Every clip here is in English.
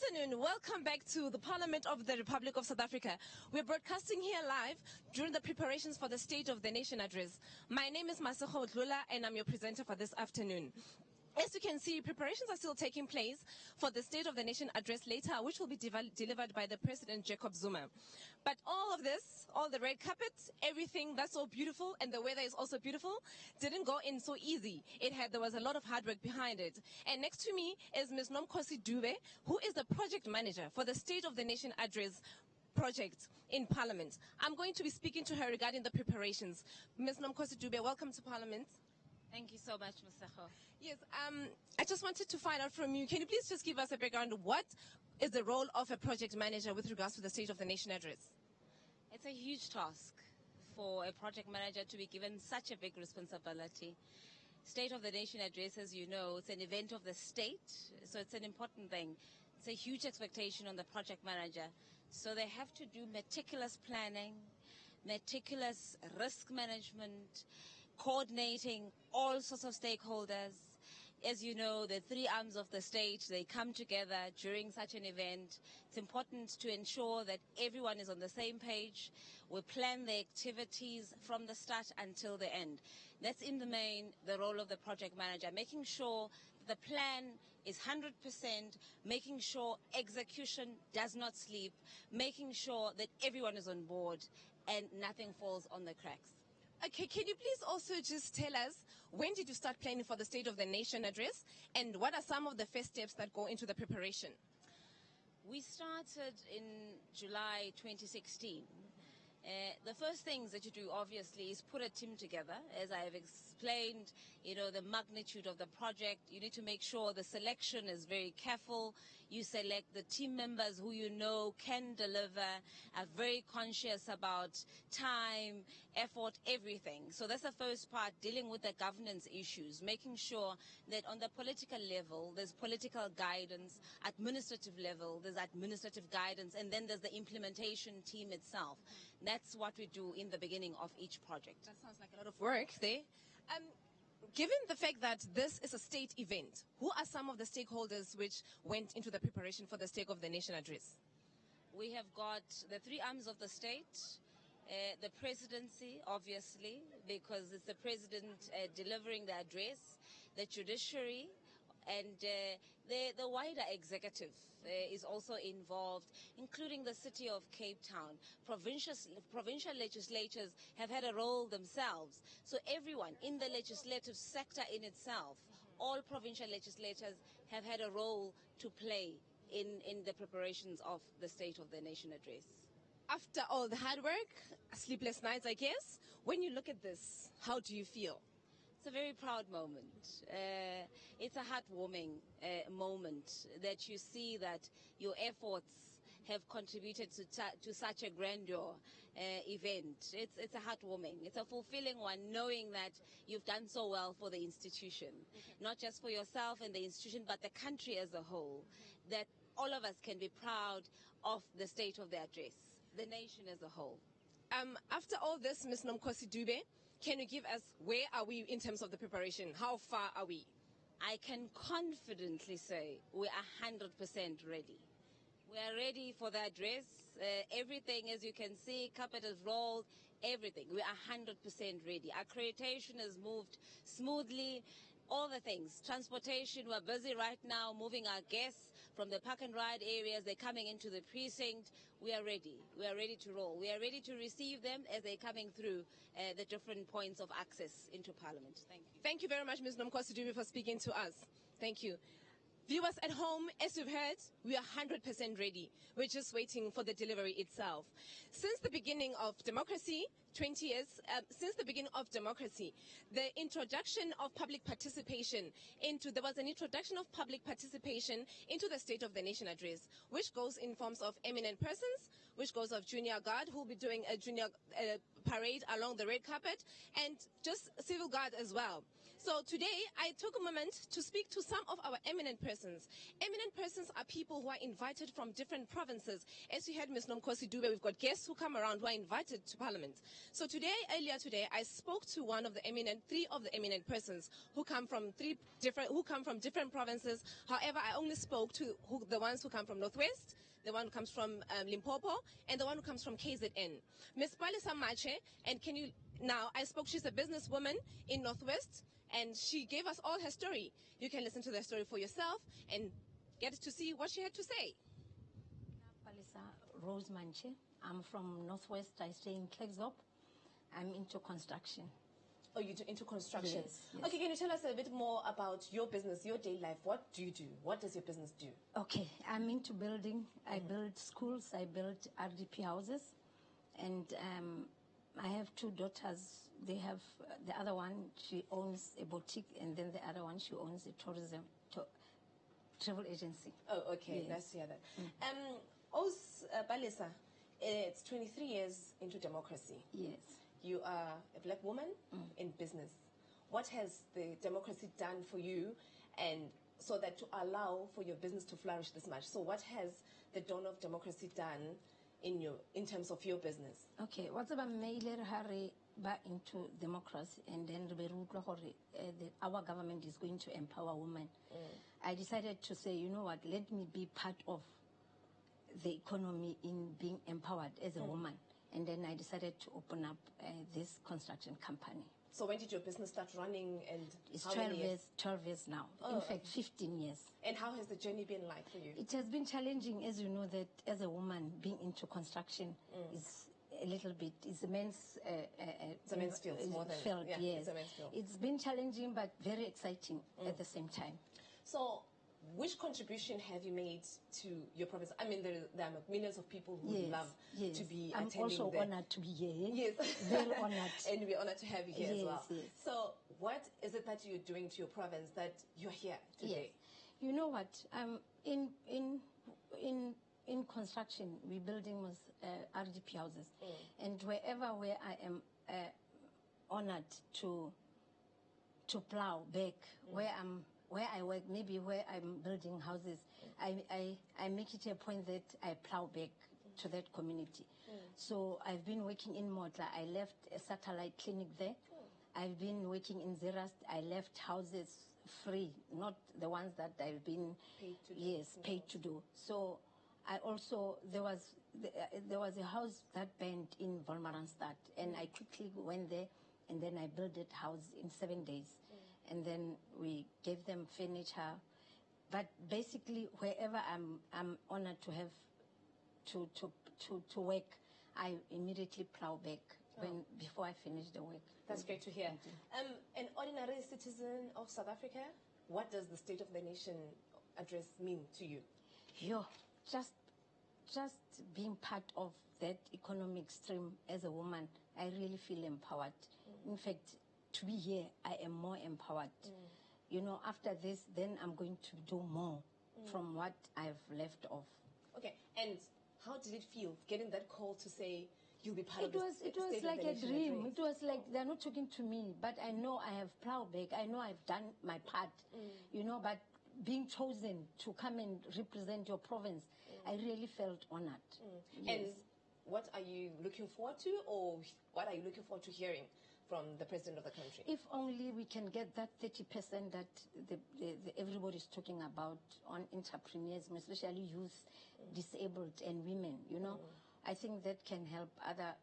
afternoon. Welcome back to the Parliament of the Republic of South Africa. We're broadcasting here live during the preparations for the State of the Nation address. My name is Masego Dlula and I'm your presenter for this afternoon. As you can see, preparations are still taking place for the State of the Nation address later, which will be delivered by the President Jacob Zuma. But all of this, all the red carpet, everything that's so beautiful, and the weather is also beautiful, didn't go in so easy. There was a lot of hard work behind it. And next to me is Ms. Nomkhosi Dube, who is the project manager for the State of the Nation address project in Parliament. I'm going to be speaking to her regarding the preparations. Ms. Nomkhosi Dube, welcome to Parliament. Thank you so much, Masego. Yes, I just wanted to find out from you, can you please just give us a background of what is the role of a project manager with regards to the State of the Nation address? It's a huge task for a project manager to be given such a big responsibility. State of the Nation address, as you know, it's an event of the state, so it's an important thing. It's a huge expectation on the project manager. So they have to do meticulous planning, meticulous risk management, coordinating all sorts of stakeholders. As you know, the three arms of the state, they come together during such an event. It's important to ensure that everyone is on the same page. We plan the activities from the start until the end. That's in the main the role of the project manager, making sure the plan is 100%, making sure execution does not sleep, making sure that everyone is on board and nothing falls on the cracks. Okay, can you please also just tell us, when did you start planning for the State of the Nation address, and what are some of the first steps that go into the preparation? We started in July 2016. The first things that you do, obviously, is put a team together. As I have explained, the magnitude of the project, you need to make sure the selection is very careful. You select the team members who you know can deliver, are very conscious about time, effort, everything. So that's the first part, dealing with the governance issues, making sure that on the political level, there's political guidance, administrative level, there's administrative guidance, and then there's the implementation team itself. That's what we do in the beginning of each project. That sounds like a lot of work there. Given the fact that this is a state event, who are some of the stakeholders which went into the preparation for the State of the Nation address? We have got the three arms of the state, the presidency, obviously, because it's the president delivering the address, the judiciary, and the wider executive is also involved, including the city of Cape Town. Provincial legislatures have had a role themselves. So everyone in the legislative sector in itself, all provincial legislators have had a role to play in the preparations of the State of the Nation address. After all the hard work, sleepless nights, I guess, when you look at this, how do you feel? It's a very proud moment. It's a heartwarming moment that you see that your efforts have contributed to such a grandeur event. It's a heartwarming. It's a fulfilling one, knowing that you've done so well for the institution, not just for yourself and the institution, but the country as a whole, that all of us can be proud of the state of the address, the nation as a whole. After all this, Ms. Nomkhosi Dube, can you give us, where are we in terms of the preparation? How far are we? I can confidently say we are 100% ready. We are ready for the address. Everything, as you can see, carpet is rolled, everything. We are 100% ready. Accreditation has moved smoothly. All the things. Transportation, we're busy right now moving our guests from the park and ride areas. They're coming into the precinct. We are ready. We are ready to roll. We are ready to receive them as they're coming through the different points of access into Parliament. Thank you. Thank you very much, Ms. Nomkhosi Dube, for speaking to us. Thank you. Viewers at home, as you've heard, we are 100% ready. We're just waiting for the delivery itself. Since the beginning of democracy, 20 years, since the beginning of democracy, the introduction of public participation there was an introduction of public participation into the State of the Nation address, which goes in forms of eminent persons, which goes of junior guard, who will be doing a junior parade along the red carpet, and just civil guard as well. So today, I took a moment to speak to some of our eminent persons. Eminent persons are people who are invited from different provinces. As you heard Ms. Nomkosi Dube, we've got guests who come around who are invited to Parliament. So today, earlier today, I spoke to three of the eminent persons who come from different provinces. However, I only spoke to the ones who come from Northwest, the one who comes from Limpopo, and the one who comes from KZN. Ms. Palisa Mache, and I spoke, she's a businesswoman in Northwest, and she gave us all her story. You can listen to the story for yourself and get to see what she had to say. Palisa Rose Manche. I'm from Northwest. I stay in Klerksdorp. I'm into construction. Oh, you're into construction? Yes. Okay, can you tell us a bit more about your business, your daily life? What do you do? What does your business do? Okay, I'm into building. I build schools. I build RDP houses. And I have two daughters. They have, the other one, she owns a boutique, and then the other one, she owns a travel agency. Oh, okay. Yes. Let's hear that. Palisa, it's 23 years into democracy. Yes. You are a black woman in business. What has the democracy done for you, and so that to allow for your business to flourish this much? So what has the dawn of democracy done in terms of your business? Okay, what's about Mailer Harry back into democracy, and then our government is going to empower women. I decided to say, you know what, let me be part of the economy in being empowered as a woman. And then I decided to open up this construction company. So when did your business start running, and it's how 12 many years? 12 years now. Oh, in fact, 15 years. And how has the journey been like for you? It has been challenging, as you know, that as a woman, being into construction is a little bit, it's a men's field, more than, field, yeah, yes. it's a men's field. It's been challenging, but very exciting at the same time. So, which contribution have you made to your province? I mean, there are millions of people who would love to be I'm attending also there. honored to be here. Yes. Very honored. And we're honored to have you here as well. Yes. So, what is it that you're doing to your province that you're here today? Yes. You know what? In construction, we're building RDP houses, and where I am honored to plow back where I work, maybe where I'm building houses, I make it a point that I plow back to that community. So I've been working in Motla. I left a satellite clinic there. I've been working in Zerast. I left houses free, not the ones that I've been paid to do. So I also, there was a house that burned in Wolmaranstad, and I quickly went there, and then I built that house in 7 days. And then we gave them furniture. But basically, wherever I'm honored to have to work, I immediately plow back before I finish the work. That's great to hear. An ordinary citizen of South Africa, what does the State of the Nation address mean to you? Just being part of that economic stream as a woman, I really feel empowered. In fact, to be here, I am more empowered. You know, after this, then I'm going to do more from what I've left off. Okay, and how did it feel getting that call to say you'll be part of the State of the Nation? It was like a dream. It was like they're not talking to me, but I know I have plowed back. I know I've done my part, you know, but being chosen to come and represent your province, I really felt honored. Yes. And what are you looking forward to, or what are you looking forward to hearing from the president of the country? If only we can get that 30% that everybody's talking about on entrepreneurs, especially youth, disabled and women, you know. I think that can help other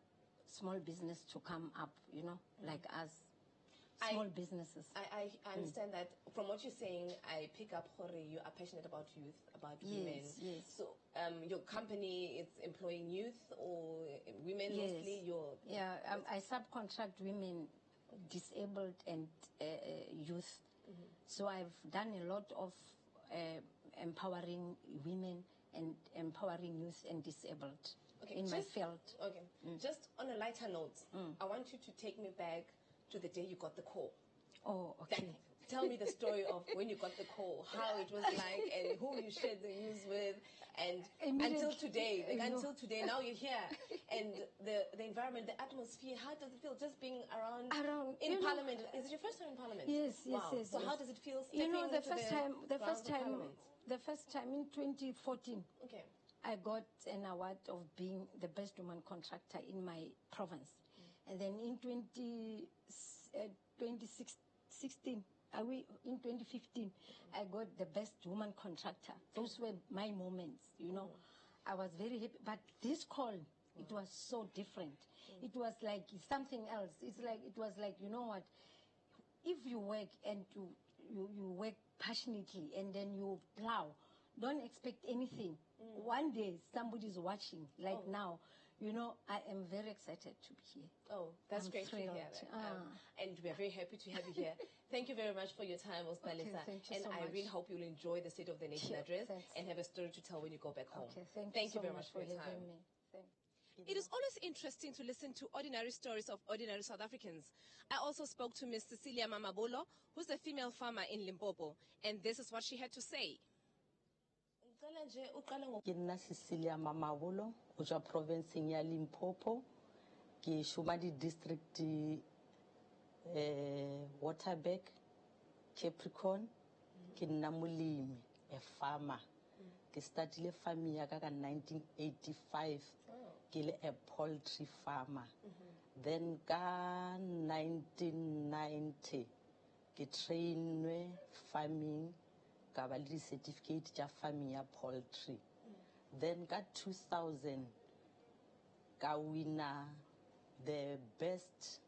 small business to come up, you know, like us. Small businesses. I understand that. From what you're saying, I pick up, Jorge, you are passionate about youth, about women. Yes. So your company is employing youth or women mostly? I subcontract women, disabled and youth. So I've done a lot of empowering women and empowering youth and disabled in my field. Okay. Just on a lighter note, I want you to take me back to the day you got the call. Oh, okay. Tell me the story of when you got the call, how it was like, and who you shared the news with, And Immediately, until today, like, you know. until today, now you're here, and the environment, the atmosphere. How does it feel just being around in you know, Parliament? Is it your first time in Parliament? Yes, yes, Wow. yes. So yes. how does it feel You stepping know, the into first grounds of Parliament? the first time in 2014, Okay. I got an award of being the best woman contractor in my province. And then in 2016, in 2015, I got the best woman contractor. Those were my moments, you know. I was very happy. But this call, it was so different. It was like something else. It was like, you know what, if you work and you work passionately and then you plow, don't expect anything. One day somebody's watching, like now. You know, I am very excited to be here. Oh, that's I'm great to hear thrilled. that. And we're very happy to have you here. Thank you very much for your time, Osipalesa. thank you And so I much. really hope you'll enjoy the State of the Nation Sure, address thanks. and have a story to tell when you go back home. Okay, Thank so you very much for your having time. me. Thanks. It is always interesting to listen to ordinary stories of ordinary South Africans. I also spoke to Miss Cecilia Mamabolo, who's a female farmer in Limpopo, and this is what she had to say. Ke nna Cecilia Mamabolo o tswa provinceng ya Limpopo ke shuma di district Waterberg, Capricorn ke nna molemi a farmer ke startile farming ya ka 1985 ke le a poultry farmer then ka 1990 ke trainwe farming ka ba le certificate tša farming ya poultry then ka 2000 ka winner the best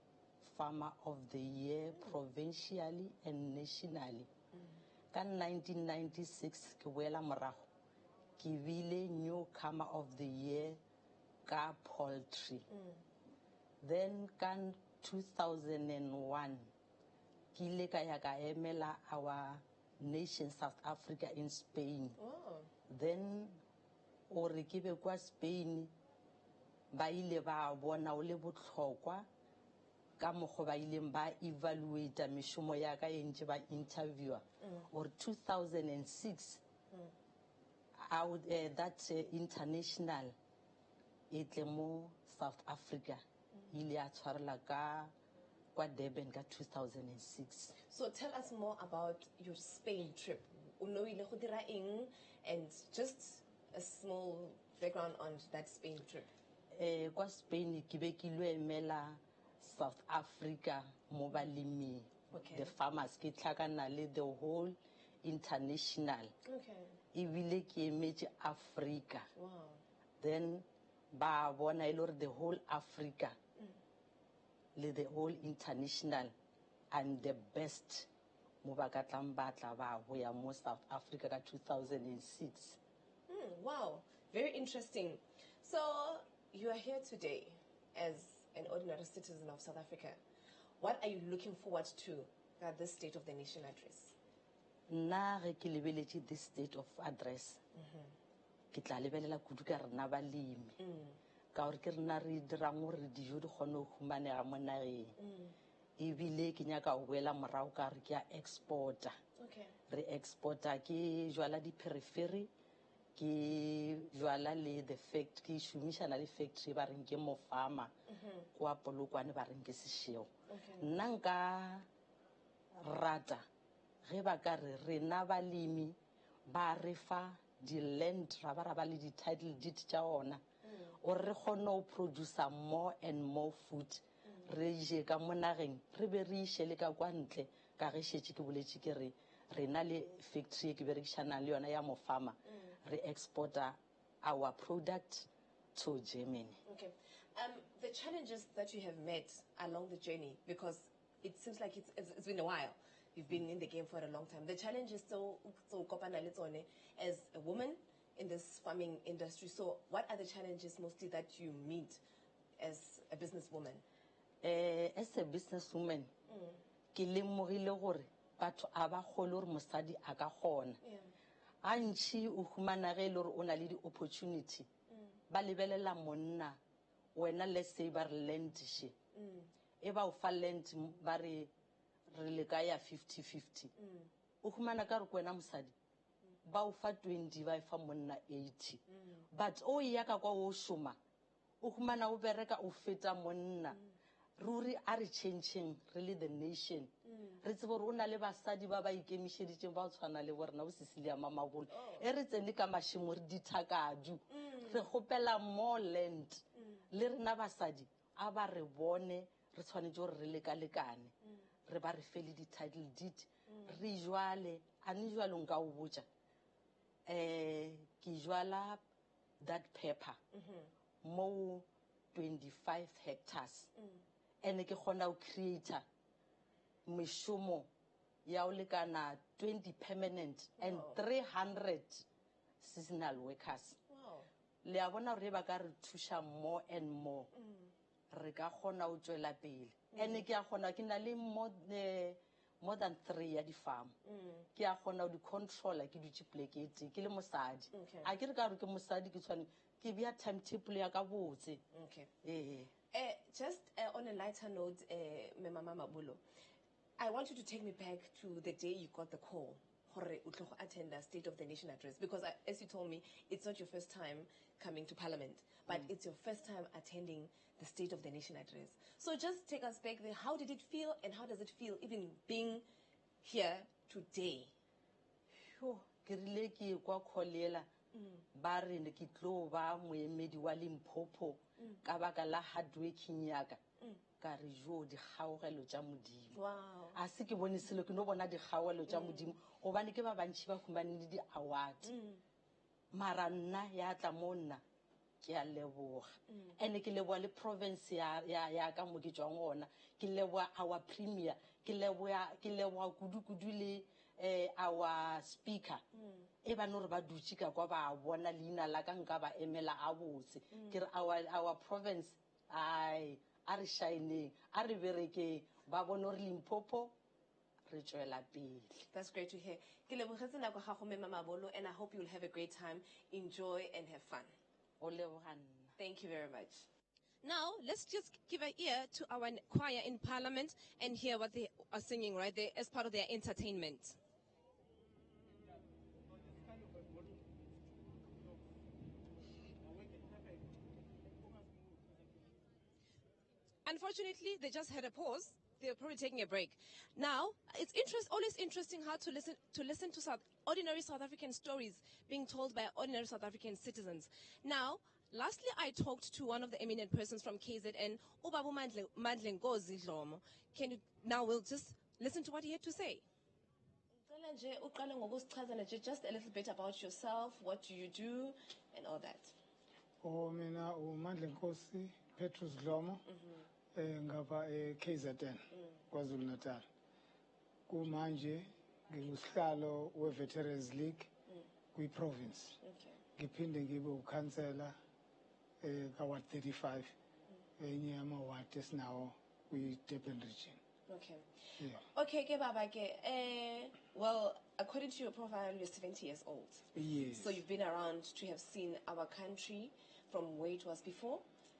farmer of the year provincially and nationally ka 1996 ke boela morago ke bile newcomer of the year ka poultry then ka 2001 ke ile ka ya ka emela our nation South Africa in Spain. Then o re ke be kwa Spain ba ile ba bona o le botlhokwa ka mokgo ba ileng ba evaluate meshomo ya ka e ntse ba interviewer or 2006 out that international itle mo South Africa ile a tshwarela ka kwa Durban ka 2006. So tell us more about your Spain trip. And just a small background on that Spain trip. Kwa Spain ke be ke lo emela South Africa mo balemi. The farmers ke tlhakana le the whole international. Okay. Ebile ke emetse Africa. Wow. Then ba bona ile re the whole Africa. Le the whole international and the best mo ba ka tlang batla ba go ya mo South Africa ka 2006. Wow, very interesting. So you are here today as an ordinary citizen of South Africa. What are you looking forward to at this State of the Nation address? Nna ge ke lebeletše this state of address ke tla lebelela kudu ka rena balemi ka gore ke rena re dirang gore dijo di kgone go humanega mo nageng ebile ke nyaka go boela morago ka gore ke a exporta re exporta ke jwala di-periphery ke jwala le the fact ke šomišana le factory ba reng ke mo farmer kwa Polokwane ba reng ke Seshego nna nka rata ge ba ka re rena balemi ba re fa di-land ra ba le di-title deed tša ona gore re kgone go producer more and more food re je ka mo nageng re be re iše le ka kwa ntle ka ge šetše ke boletše ke re re na le factory e ke berekišanang le yona ya mo farmer re exporta our product to Germany. Okay. The challenges that you have met along the journey, because it seems like it's been a while. You've been in the game for a long time. The challenges so as a woman in this farming industry. So what are the challenges mostly that you meet as a businesswoman? As a businesswoman, ke lemogile gore batho a ba kgole gore mosadi a ka kgona. Gantši o humana ge e le gore o na le di-opportunity ba lebelela monna wena let's say ba re landše e ba o fa land ba re le ka ya 50-50 o humana ka re ko wena mosadi ba o fa 20 ba e fa monna 80 but o ya ka kwa o shoma o humana o bereka o feta monna ruri are changing really the nation re tsebo rona le basadi ba ba ikemišeditšeng ba o tshwana le borena o Cecilia Mamabolo e re tsene ka mašemo re dithakadu re gopela more land le rena basadi a ba re bone re tshwanetse gore re lekalekane re ba re fele di-title deed re jwale a ne jwalo nka o botša ke jwala that pepper mo 25 hectares ene ke kgona o creator mešomo ya o lekana 20 permanent and 300 seasonal workers le a bona re ba ka re thuša more and more re ka kgona o tšwela pele ene ke a kgona ke na le more than 3 ya di-farm ke a kgona o di-controller ke dutše plekete ke le mosadi a ke re ka gore ke mosadi ke tshwane ke bea timetable ya ka botse Just on a lighter note, Mama Mamabolo, I want you to take me back to the day you got the call to attend the State of the Nation address, because as you told me, it's not your first time coming to Parliament, but it's your first time attending the State of the Nation address. So just take us back there. How did it feel, and how does it feel even being here today? Ke rile ke kwa kholela ba re ne ke tlo ba moemedi wa Limpopo ka baka la hard working yaka ka re jo di kgaogelo tša modimo a se ke bone selo ke no bona di kgaogelo tša modimo gobane ke ba bantši ba humanele di-award mara nna ya tla mo nna ke a leboga ene ke leboga le province ya ka mo ke tšwang gona ke leboga our premier ke leboga kudu le our speaker e ba no re ba dutse ka kwa ba bona leina la ka nka ba emela a botse ke re our province ai a re shining a re bereke ba bona re Limpopo re tšwela pele. That's great to hear. Ke lebogetse nako ga go Mama Mamabolo, and I hope you'll have a great time, enjoy and have fun. O leboga nna. Thank you very much. Now, let's just give an ear to our choir in Parliament and hear what they are singing right there as part of their entertainment. Unfortunately, they just had a pause. They're probably taking a break. Now, it's always interesting how to listen to ordinary South African stories being told by ordinary South African citizens. Now, lastly, I talked to one of the eminent persons from KZN, Ubabu Mandlengozi Dlomo. Now we'll just listen to what he had to say. Just a little bit about yourself, what do you do, and all that. Mina uMandlengozi Petrus Dlomo ngapha KZN KwaZulu Natal. Kumanje ngingusihlalo we-Veterans League kwi-province. Ngiphinde ngibe ukhansela ka-Ward 35 enye yama-ward esinawo kwi-Durban region. Okay. Yeah. Okay, ke baba ke well, according to your profile, you're 70 years old. Yes. So you've been around to have seen our country from where it was before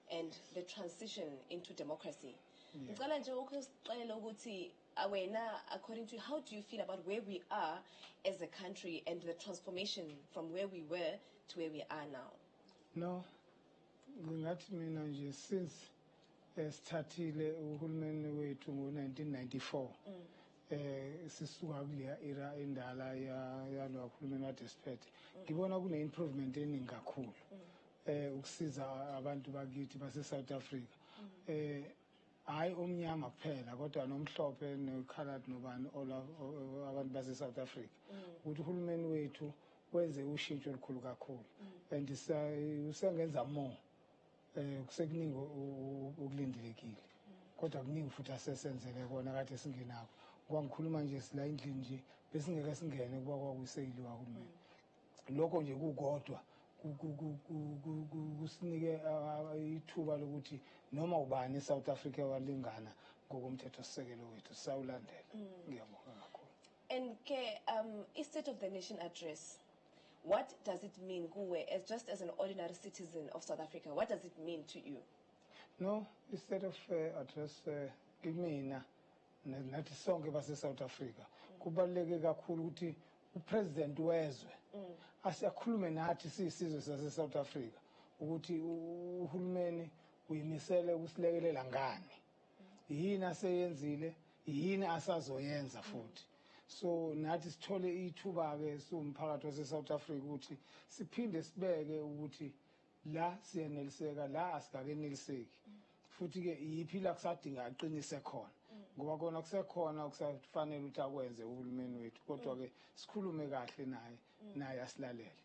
and the transition into democracy. Ngicela nje ukuxelela ukuthi wena, according to, how do you feel about where we are as a country and the transformation from where we were to where we are now? No, ngingathi mina nje since startile uhulumeni wethu ngo-1994 sisuka kuleya era endala yalo uhulumeni wadesphethe ngibona kune-improvement eningi kakhulu ukusiza abantu bakithi base-South Africa hayi omnyama kuphela kodwa nomhlophe ne-colored nobani abantu base-South Africa ukuthi uhulumeni wethu wenze ushintsho olukhulu kakhulu and usengenza more kusekuningi okulindelekile kodwa kuningi futhi asesenzele kona kade singenako kwangikhuluma nje sila endlini nje besingeke singene kuba kwakuseyiliwa uhulumeni lokho nje kukodwa kusinike ithuba lokuthi noma ubani eSouth Africa walingana ngokomthetho sisekelo wethu sawulandela ngiyabonga kakhulu. And State of the Nation address, what does it mean kuwe as an ordinary citizen of South Africa? What does it mean to you? No, State of address kimina nathi sonke base South Africa kubaluleke kakhulu ukuthi upresident wezwe asiyakhulume nathi siyisizwe sase-South Africa ukuthi uhulumeni uyimisele ukusilekelela ngani, yini aseyenzile, yini asazoyenza futhi. So nathi sithole ithuba-ke siwumphakathi wase-South Africa ukuthi siphinde sibeke ukuthi la siyeneliseka, la asikakeneliseki. Futhi-ke yiphi la kusadinga aqinise khona, ngoba kona kusekhona okusafanele ukuthi akwenze uhulumeni wethu, kodwa-ke sikhulume kahle naye asilalele.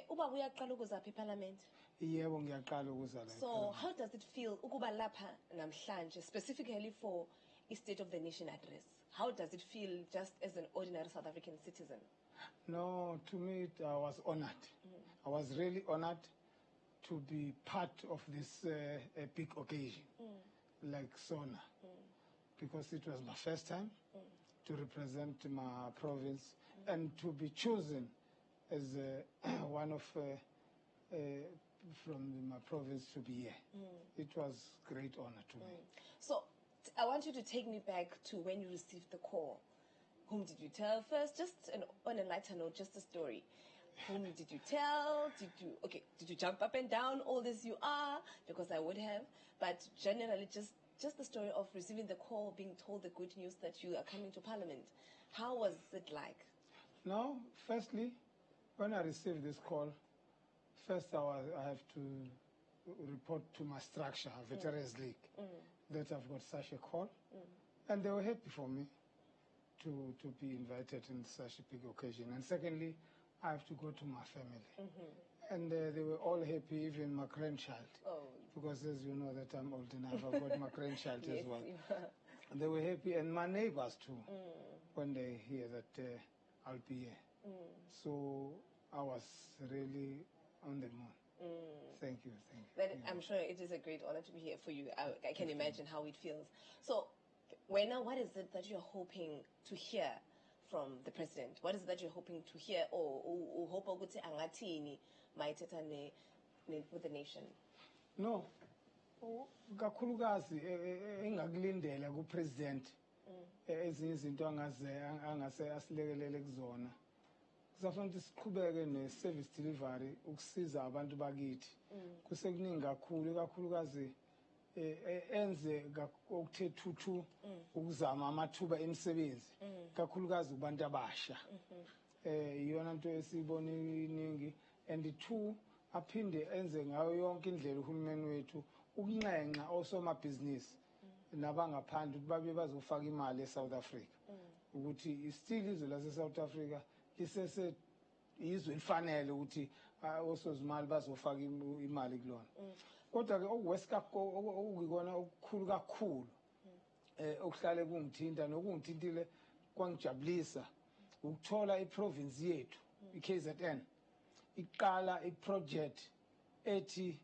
Ubaba uyaqala ukuzapha eParliament? Yebo, ngiyaqala ukuza la. So how does it feel ukuba lapha namhlanje, specifically for i-State of the Nation address? How does it feel just as an ordinary South African citizen? No, to me, I was honored. I was really honored to be part of this big occasion, like SONA, because it was my first time to represent my province and to be chosen as one of from my province to be here. It was great honor to me. So I want you to take me back to when you received the call. Whom did you tell first? Just on a lighter note, just a story. Whom did you tell? Did you jump up and down old as you are? Because I would have. But generally, just the story of receiving the call, being told the good news that you are coming to Parliament. How was it like? No, firstly, when I received this call, first I have to report to my structure, Veterans League, that I've got such a call. And they were happy for me to be invited in such a big occasion. And secondly, I have to go to my family. And they were all happy, even my grandchild. Oh. Because as you know that I'm old enough, I've got my grandchild Yes, as well. you are. And they were happy, and my neighbors too, when they hear that I'll be here. So I was really on the moon. Thank you. But I'm sure it is a great honor to be here for you. I can imagine how it feels. So, Wena, what is it that you're hoping to hear from the president? What is it that you're hoping to hear, or hope ukuthi angathini mayithetha with the nation? No, kakhulukazi engakulindela kupresident ezinye izinto angase asilekelele kuzona. Kusafanele ukuthi siqhubeke ne-service delivery ukusiza abantu bakithi. Kusekuningi kakhulukazi enze okuthe thuthu ukuzama amathuba emisebenzi, kakhulukazi kubantu abasha. Iyona nto esiyibona iningi. And two, aphinde enze ngayo yonke indlela uhulumeni wethu ukuncenga osomabhizinisi nabangaphandle ukuthi babe bazofaka imali eSouth Africa, ukuthi still izwe lase-South Africa lisese izwe elifanele ukuthi osozimali bazofaka imali kulona. Kodwa-ke okuyikona okukhulu kakhulu okuhlale kungithinta nokungithintile kwangijabulisa ukuthola iprovince yethu i-KZN iqala iproject ethi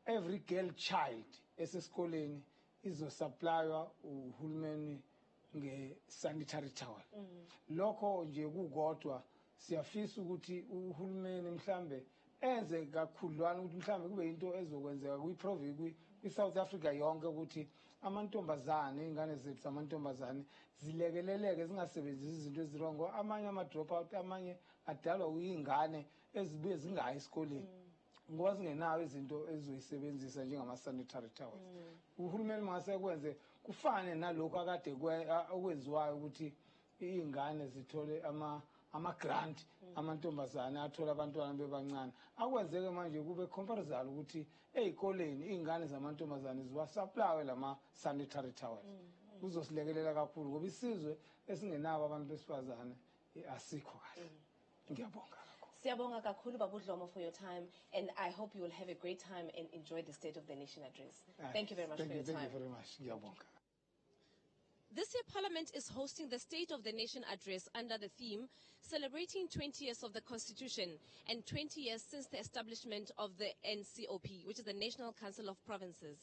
every girl child esesikoleni izosupplywa uhulumeni nge-sanitary towel. Lokho nje kukodwa siyafisa ukuthi uhulumeni mhlambe enze kakhudlwana ukuthi mhlambe kube into ezokwenzeka kwi-South Africa yonke ukuthi amantombazane, ingane zethu zamantombazane zilekeleleke zingasebenzisi izinto ezirongo. Amanye ama-drop out, amanye adalwa uyingane ezibuye zingayi esikoleni ngoba zingenayo izinto ezizoyisebenzisa njengama-sanitary towels. Uhulumeni mangasekwenze kufane nalokhu akade okwenziwayo ukuthi iy'ngane zithole ama-grant, amantombazane athola abantwana bebancane. Akwenzeke manje kube comparison ukuthi ey'koleni iy'ngane zamantombazane ziwasuplawe lama-sanitary towels. Kuzosilekelela kakhulu ngoba isizwe esingenabo abantu besifazane asikho kahle. Ngiyabonga. Siyabonga kakhulu Baba Dlomo for your time, and I hope you will have a great time and enjoy the State of the Nation address. Thank you very much for your time. Thank you very much. Ngiyabonga. This year, Parliament is hosting the State of the Nation address under the theme celebrating 20 years of the Constitution and 20 years since the establishment of the NCOP, which is the National Council of Provinces.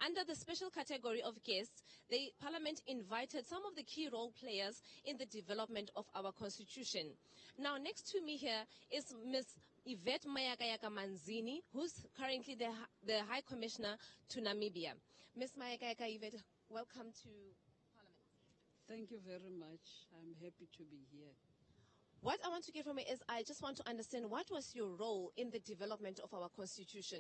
Under the special category of guests, the Parliament invited some of the key role players in the development of our Constitution. Now, next to me here is Ms. Yvette Mayakayaka Manzini, who's currently the High Commissioner to Namibia. Ms. Mayakayaka Yvette, welcome to Parliament. Thank you very much. I'm happy to be here. What I want to get from it is I just want to understand what was your role in the development of our constitution?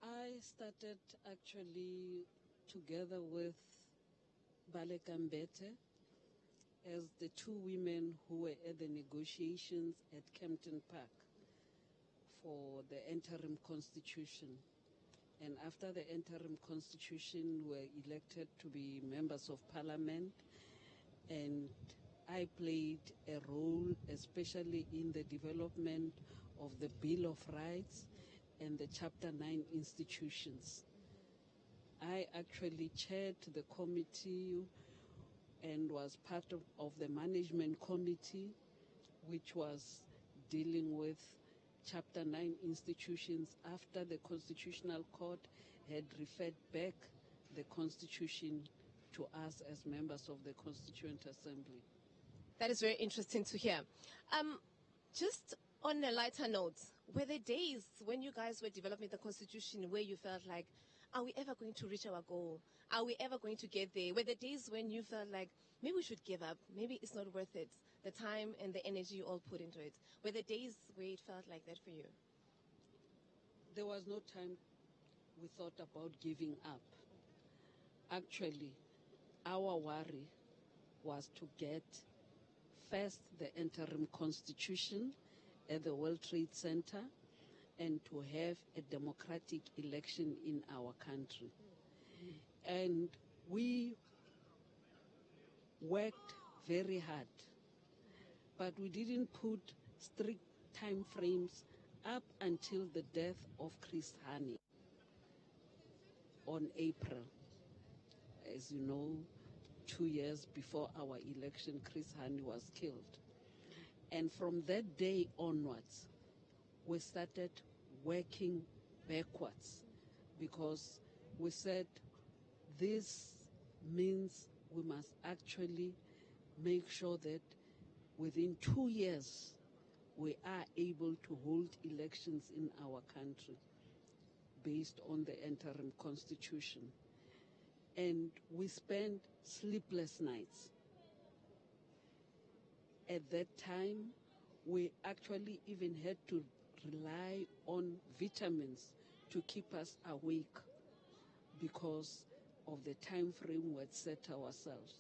I started actually together with Baleka Mbete as the two women who were at the negotiations at Kempton Park for the interim constitution. And after the interim constitution, we were elected to be members of parliament, and I played a role, especially in the development of the Bill of Rights and the Chapter 9 institutions. I actually chaired the committee and was part of the management committee, which was dealing with Chapter 9 institutions after the Constitutional Court had referred back the Constitution to us as members of the Constituent Assembly. That is very interesting to hear. Just on a lighter note, were there days when you guys were developing the Constitution where you felt like, are we ever going to reach our goal? Are we ever going to get there? Were there days when you felt like, maybe we should give up, maybe it's not worth it, the time and the energy you all put into it? Were there days where it felt like that for you? There was no time we thought about giving up. Actually, our worry was to get first the interim constitution at the World Trade Center and to have a democratic election in our country. And we worked very hard, but we didn't put strict time frames up until the death of Chris Hani on April. As you know, 2 years before our election, Chris Hani was killed. And from that day onwards, we started working backwards because we said this means we must actually make sure that within 2 years we are able to hold elections in our country based on the interim constitution. And we spent sleepless nights. At that time, we actually even had to rely on vitamins to keep us awake because of the time frame we had set ourselves.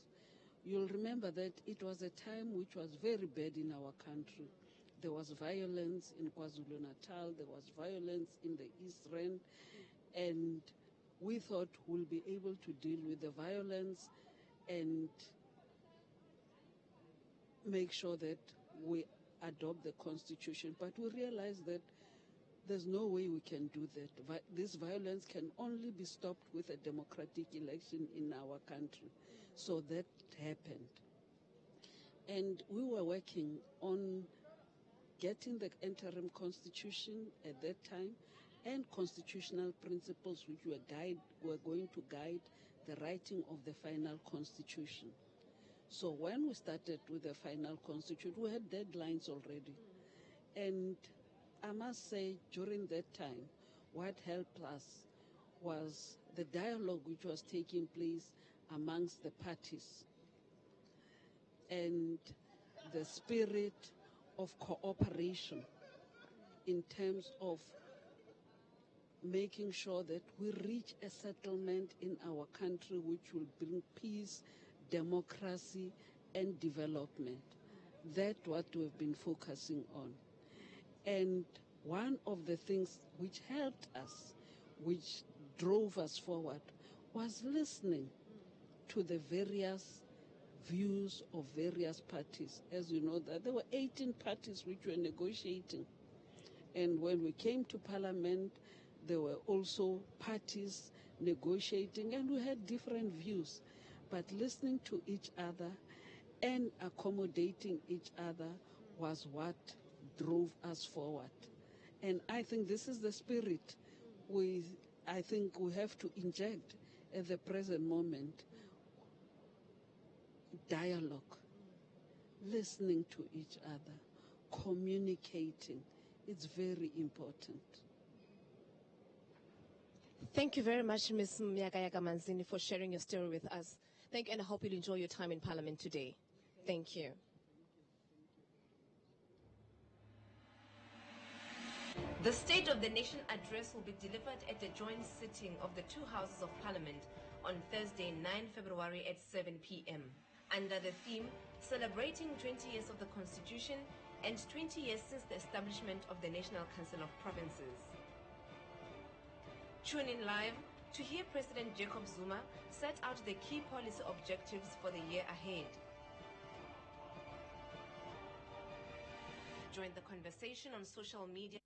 You'll remember that it was a time which was very bad in our country. There was violence in KwaZulu-Natal, there was violence in the East Rand, and we thought we'll be able to deal with the violence and make sure that we adopt the constitution. But we realized that there's no way we can do that. This violence can only be stopped with a democratic election in our country. So that happened. And we were working on getting the interim constitution at that time and constitutional principles which were going to guide the writing of the final constitution. So when we started with the final constitution, we had deadlines already. And I must say, during that time, what helped us was the dialogue which was taking place amongst the parties and the spirit of cooperation in terms of making sure that we reach a settlement in our country which will bring peace, democracy, and development. That's what we've been focusing on. And one of the things which helped us, which drove us forward, was listening to the various views of various parties. As you know, that there were 18 parties which were negotiating. And when we came to Parliament, there were also parties negotiating, and we had different views. But listening to each other and accommodating each other was what drove us forward. And I think this is the spirit I think we have to inject at the present moment. Dialogue, listening to each other, communicating. It's very important. Thank you very much, Ms. Myakayaka Manzini, for sharing your story with us. Thank you, and I hope you'll enjoy your time in Parliament today. Thank you. The State of the Nation address will be delivered at a joint sitting of the two houses of Parliament on Thursday, 9 February at 7 p.m. under the theme Celebrating 20 Years of the Constitution and 20 years since the establishment of the National Council of Provinces. Tune in live to hear President Jacob Zuma set out the key policy objectives for the year ahead. Join the conversation on social media.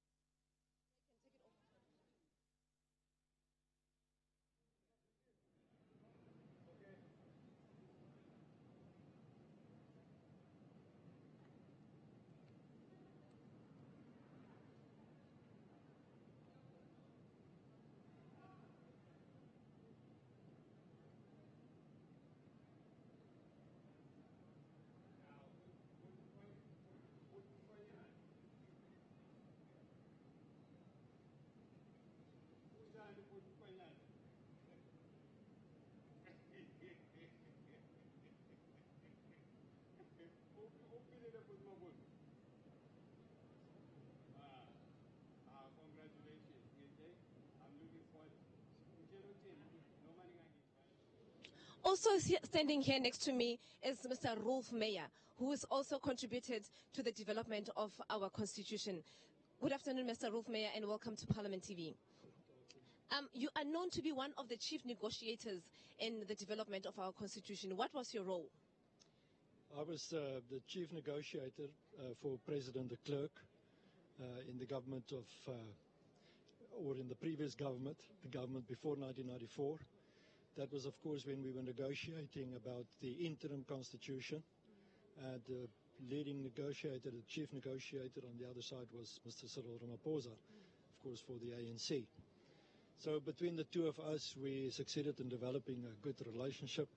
Also standing here next to me is Mr. Rolf Meyer, who has also contributed to the development of our constitution. Good afternoon, Mr. Rolf Meyer, and welcome to Parliament TV. You are known to be one of the chief negotiators in the development of our constitution. What was your role? I was the chief negotiator for President de Klerk in the government of, or in the previous government, the government before 1994. That was, of course, when we were negotiating about the interim constitution. And the leading negotiator, the chief negotiator on the other side was Mr. Cyril Ramaphosa, of course, for the ANC. So between the two of us, we succeeded in developing a good relationship.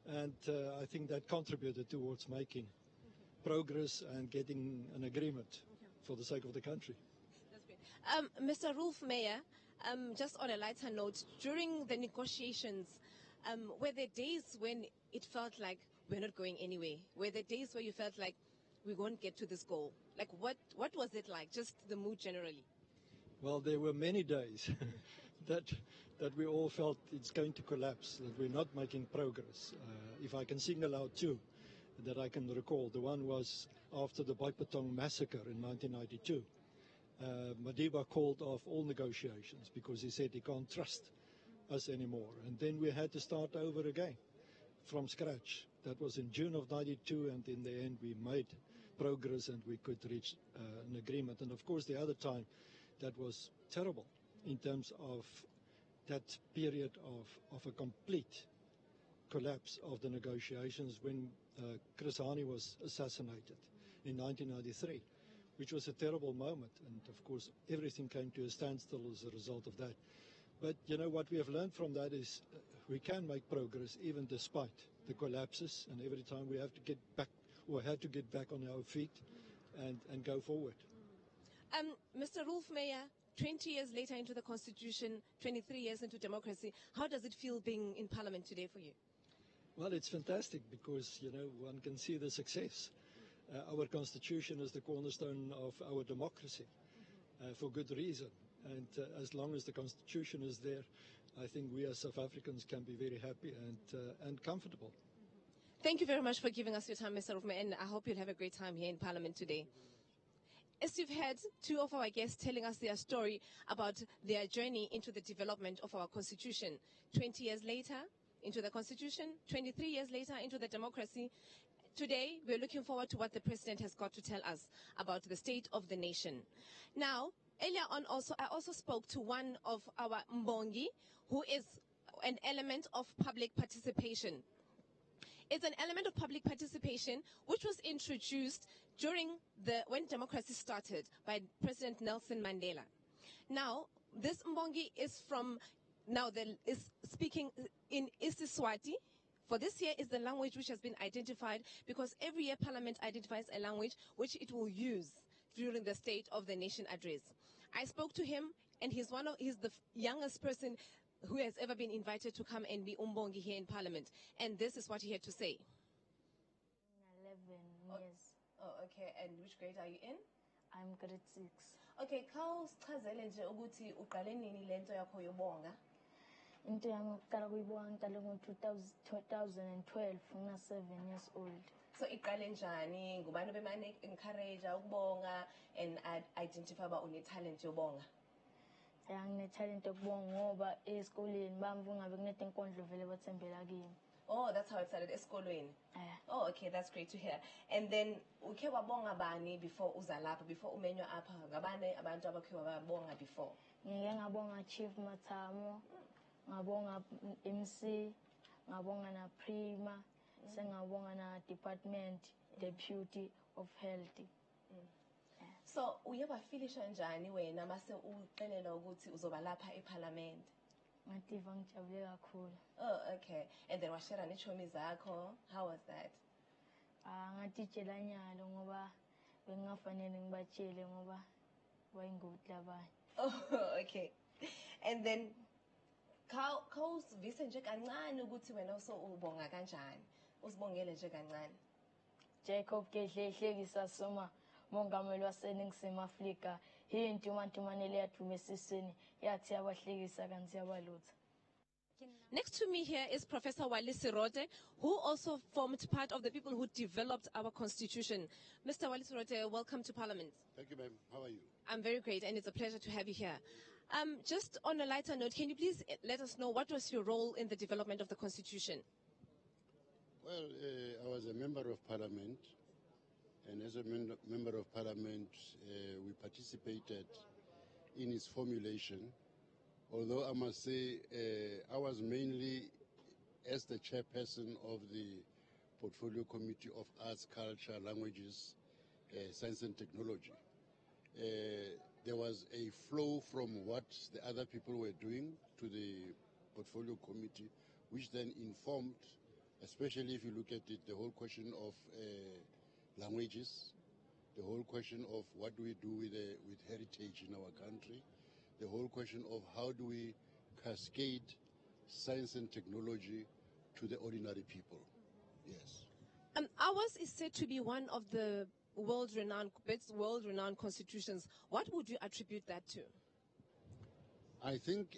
And I think that contributed towards making progress and getting an agreement for the sake of the country. That's great. Mr. Rolf Meyer, just on a lighter note, during the negotiations, were there days when it felt like we're not going anywhere? Were there days where you felt like we won't get to this goal? Like, what was it like, just the mood generally? Well, there were many days that we all felt it's going to collapse, that we're not making progress. If I can single out two that I can recall, the one was after the Boipatong massacre in 1992. Madiba called off all negotiations because he said he can't trust us anymore. And then we had to start over again from scratch. That was in June of 92, and in the end we made progress and we could reach an agreement. And of course the other time that was terrible in terms of that period of a complete collapse of the negotiations when Chris Hani was assassinated in 1993. Which was a terrible moment, and of course everything came to a standstill as a result of that. But you know what we have learned from that is we can make progress even despite the collapses, and every time we have to get back, or had to get back on our feet and go forward. Mr. Rolf Meyer, 20 years later into the Constitution, 23 years into democracy, how does it feel being in Parliament today for you? Well, it's fantastic because, you know, one can see the success. Our constitution is the cornerstone of our democracy for good reason. And as long as the constitution is there, I think we as South Africans can be very happy and comfortable. Thank you very much for giving us your time, Mr. Rufme, and I hope you'll have a great time here in Parliament today. As you've heard, two of our guests telling us their story about their journey into the development of our constitution. 20 years later into the constitution, 23 years later into the democracy. Today, we're looking forward to what the president has got to tell us about the state of the nation. Now, earlier on I also spoke to one of our Mbongi, who is an element of public participation. It's an element of public participation which was introduced when democracy started by President Nelson Mandela. Now, this Mbongi is speaking in isiSwati. For this year is the language which has been identified because every year Parliament identifies a language which it will use during the State of the Nation address. I spoke to him, and he's the youngest person who has ever been invited to come and be Umbongi here in Parliament. And this is what he had to say. 11 years. Oh, okay. And which grade are you in? I'm grade 6. Okay, khawusichazele nje ukuthi uqale nini lento yakho yobonga? Into yami yokuqala kuyibonga ngiqale ngo-2012 ngina-7 years old. So iqale njani? Ngubani bemane encourage ukubonga and identify uba une-talent yobonga? Ya ngine-talent yokubonga ngoba esikoleni bamva ungabe kunede inkondlo vele bathembela kimi. Oh, that's how it started, esikolweni. Yeah. Oh, okay, that's great to hear. And then ukhe wabonga bani before uza lapha, before umenywa apha? Ngabane abantu abakhe wabonga before? Ngike ngabonga Chief Matamo, ngabonga MC, ngabonga na Prima, sengabonga na Department Deputy of Health. So uye wafilisha njani wena mase uqelela ukuthi uzoba lapha eParliament? Ngativa ngijabule kakhulu. Oh, okay. And then washare nechomi zakho. How was that? Ngatitshela nyalo ngoba bengafanele ngibatshele ngoba bayingoti labanye. Oh, okay. And then khawusivise nje kancane ukuthi wena ubonga kanjani. Usibongele nje kancane. Jacob Gedlehlekisa Soma mongameli waseNingizimu Afrika into umantumanele yathume esiswini yathi yabahlekisa kanti yabalutha. Next to me here is Professor Wally Serote, who also formed part of the people who developed our constitution. Mr. Wally Serote, welcome to Parliament. Thank you, ma'am. How are you? I'm very great, and it's a pleasure to have you here. Just on a lighter note, can you please let us know what was your role in the development of the constitution? Well, I was a member of Parliament, and as a member of Parliament, we participated in its formulation. Although I must say, I was mainly as the chairperson of the Portfolio Committee of Arts, Culture, Languages, Science and Technology. There was a flow from what the other people were doing to the Portfolio Committee, which then informed, especially if you look at it, the whole question of languages, the whole question of what do we do with heritage in our country, the whole question of how do we cascade science and technology to the ordinary people. Yes. Ours is said to be one of the world-renowned constitutions. What would you attribute that to? I think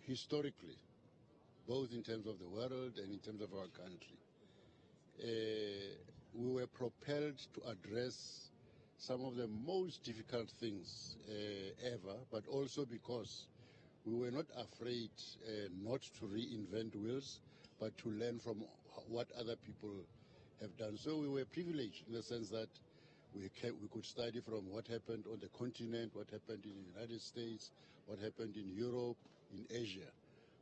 historically, both in terms of the world and in terms of our country, we were propelled to address some of the most difficult things ever, but also because we were not afraid not to reinvent wheels, but to learn from what other people have done. So we were privileged in the sense that we could study from what happened on the continent, what happened in the United States, what happened in Europe, in Asia,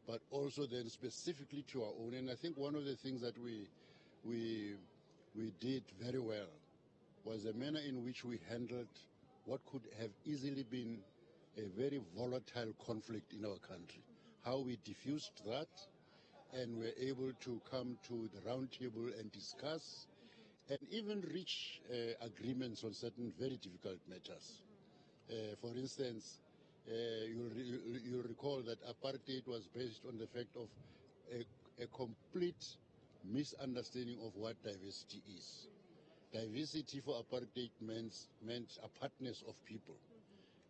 but also then specifically to our own. And I think one of the things that we did very well was the manner in which we handled what could have easily been a very volatile conflict in our country. How we diffused that and were able to come to the round table and discuss and even reach agreements on certain very difficult matters. For instance, you'll recall that apartheid was based on the fact of a complete misunderstanding of what diversity is. Diversity for apartheid meant apartness of people.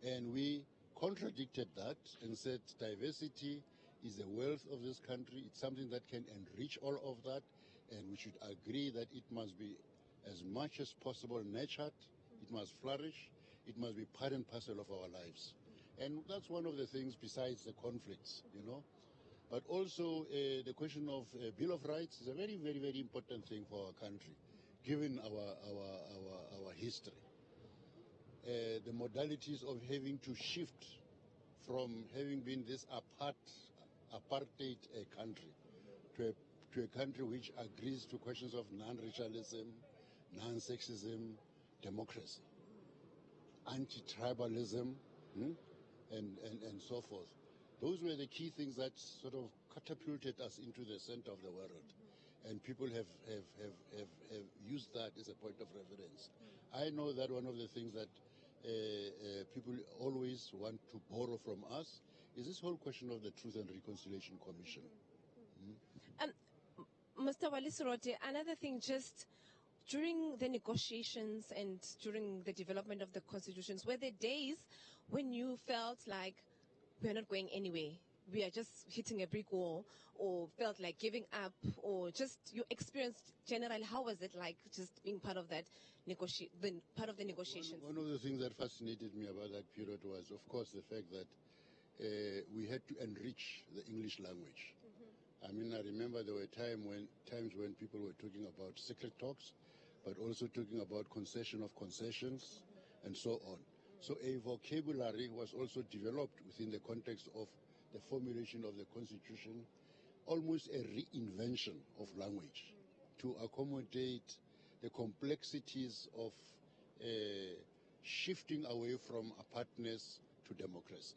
And we contradicted that and said diversity is the wealth of this country. It's something that can enrich all of that, and we should agree that it must be as much as possible nurtured, it must flourish, it must be part and parcel of our lives. And that's one of the things besides the conflicts, you know. But also the question of Bill of Rights is a very, very, very important thing for our country, given our history. The modalities of having to shift from having been this apartheid country to a country which agrees to questions of non-racialism, non-sexism, democracy, anti-tribalism, and so forth. Those were the key things that sort of catapulted us into the center of the world. And people have used that as a point of reference. I know that one of the things that people always want to borrow from us is this whole question of the Truth and Reconciliation Commission. Mr. Wally Serote, another thing, just during the negotiations and during the development of the constitutions, were there days when you felt like we're not going anywhere? We are just hitting a brick wall, or felt like giving up, or just your experience generally, how was it like just being part of that part of the negotiations? One of the things that fascinated me about that period was, of course, the fact that we had to enrich the English language. I mean, I remember there were times when people were talking about secret talks, but also talking about concession of concessions, and so on. So a vocabulary was also developed within the context of the formulation of the Constitution, almost a reinvention of language to accommodate the complexities of shifting away from apartness to democracy.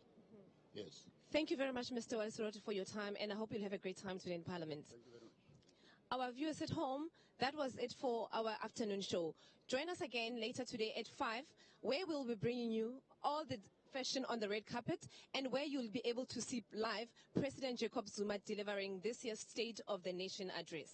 Yes. Thank you very much, Mr. Waisiroti, for your time, and I hope you'll have a great time today in Parliament. Thank you very much. Our viewers at home, that was it for our afternoon show. Join us again later today at 5, where we'll be bringing you all the fashion on the red carpet, and where you'll be able to see live President Jacob Zuma delivering this year's State of the Nation address.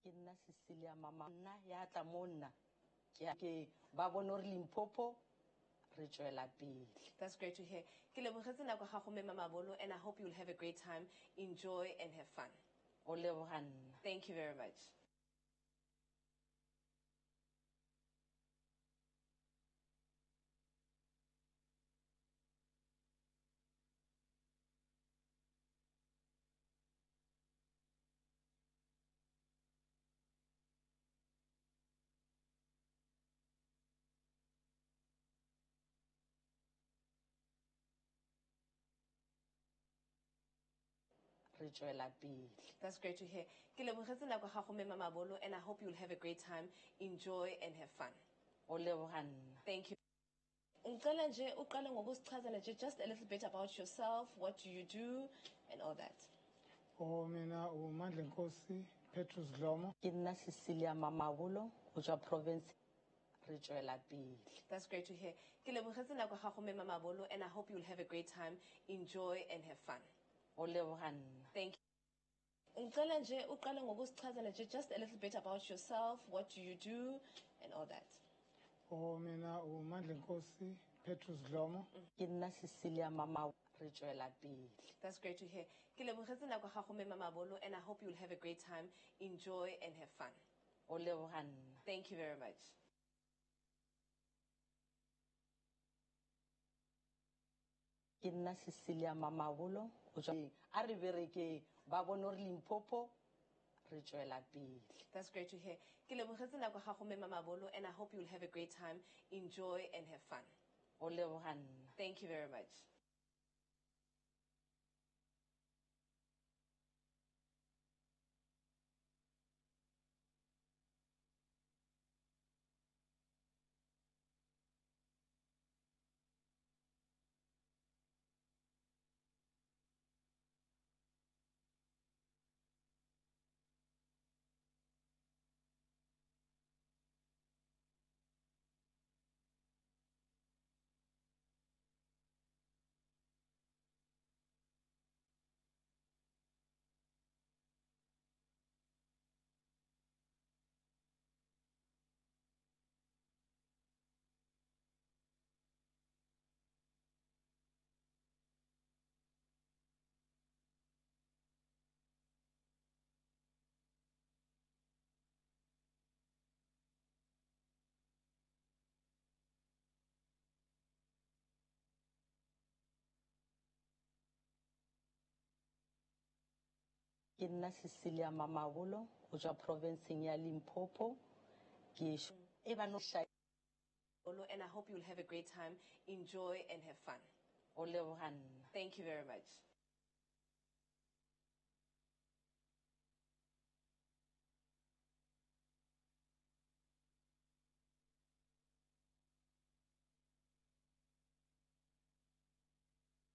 Nna Cecilia Mama nna ya tla mo nna ke ba bone gore Limpopo re tswela pele. That's great to hear. Ke lebogetse nako ya gago Mme Mabolo, and I hope you'll have a great time, enjoy and have fun. O leboga nna. Thank you very much. Re tswela pele. That's great to hear. Ke lebogetse nako ya gago Mme Mabolo, and I hope you'll have a great time, enjoy and have fun. O leboga nna. Thank you. Ngicela nje uqale ngokusichazela nje just a little bit about yourself, what do you do and all that. Mina uMandla Nkosi Petrus Dlomo. Ke nna Cecilia Mamabolo go tswa province re tswela pele. That's great to hear. Ke lebogetse nako ya gago Mme Mabolo, and I hope you'll have a great time, enjoy and have fun. O leboga nna. Thank you. Ngicela nje uqale ngokusichazela nje just a little bit about yourself, what do you do and all that. Mina uMandla Nkosi Petrus Dlomo. Ke nna Cecilia Mama re tswela pele. That's great to hear. Ke lebogetse nako ya gago Mme Mabolo, and I hope you'll have a great time, enjoy and have fun. O leboga nna. Thank you very much. Ke nna Cecilia Mamabolo o tswa a re bereke ba bone re Limpopo re tswela pele. That's great to hear. Ke lebogetse nako ya gago, Mme Mamabolo, and I hope you'll have a great time, enjoy and have fun. O leboga nna. Thank you very much. Ke nna Cecilia Mamabolo o tswa provinceng ya Limpopo. Ke e ba no sha And I hope you'll have a great time, enjoy and have fun. o leboga nna. Thank you very much.